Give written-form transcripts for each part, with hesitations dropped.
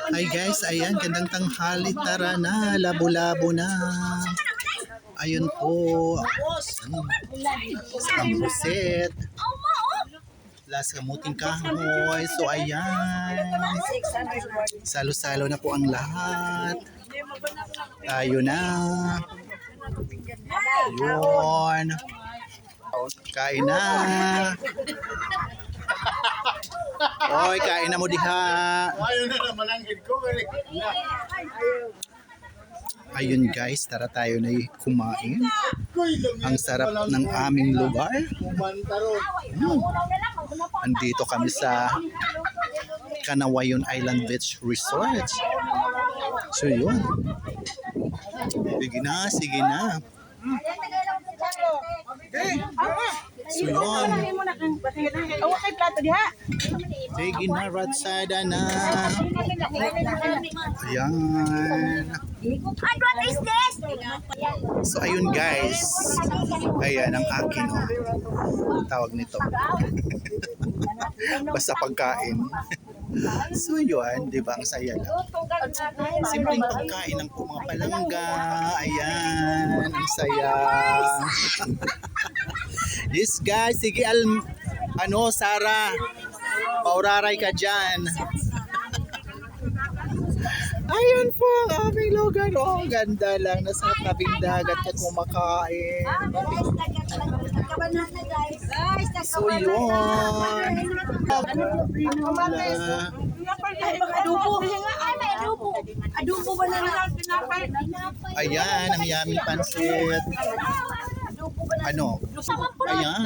Hi guys, ayan, gandang tanghali, tara na, labo-labo na. Ayun po, ang buset. Las kamuting kahoy. So ayan, salo-salo na po ang lahat. Tayo na. Yun. Kain na. Oy, kain na mo diha. Ayun na naman ang head ko. Ayun guys, tara tayo na kumain. Ang sarap ng aming lugar. Andito kami sa Canawayon Island Beach Resort. So yun. Sige na, sige na. So yun. Sige na, ratsada na. Ayan. What is this? So ayun guys. Ayan ang akin. Tawag nito. Basta pagkain. So yun, di ba ang saya lang. Simpleng pagkain ng mga palangga. Ayan, ang saya. Yes guys, sige Sarah, pauraray ka dyan. Ayun po ang aming lugar. Oh, ganda lang. Nasa tabing dagat at kumakain. So yun. Adobo ba na? Ayan, ang yaming pansit. Ano? Ayan.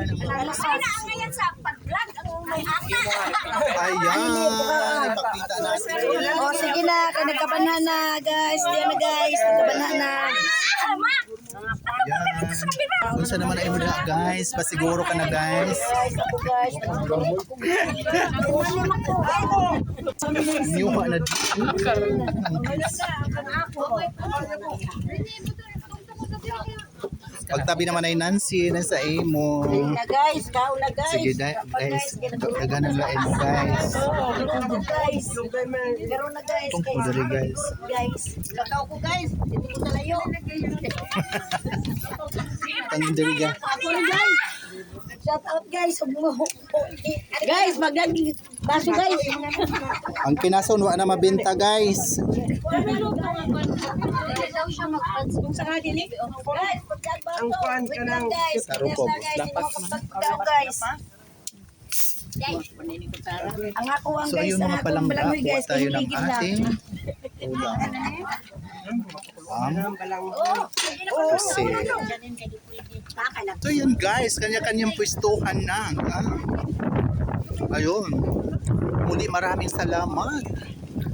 Ay na ngayon sa pag-vlog ang may ata. Ayan. Ipakita natin. O sige na, nagkabanhan na guys. Diyan na guys, nagkabanhan na. Ayan. Kung saan naman ay mo na guys. Pasiguro ka na guys. Niyuha na dito. Pagtabi naman ay Nancy, nasa imo. Na guys, kao na guys. Sige guys, kaganan lain mo guys. Guys, garo na guys. Tungkol dali guys. Guys, kakao ko guys. Hindi ko talayo. Tangin dali guys. Ako na guys. Shout out guys. Guys, magdagi baso guys. Ang kinason wa na mabenta guys. Ang kuan ka nang Sarupog. guys. Ang ako ang So guys, ayun mga palangga, kuha tayo ng higit na. ating ulam. Kasi so yun guys, kanya-kanyang pwestuhan na. Ayun. Muli maraming salamat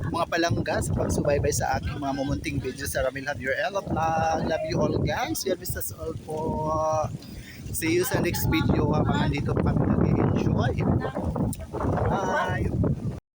mga palangga sa pagsubaybay sa aking mga mumunting video sa Ramil Javier Ella Vlog. Love you all guys. God bless us all po. See you sa next video habang nandito kami nag-enjoy. Bye!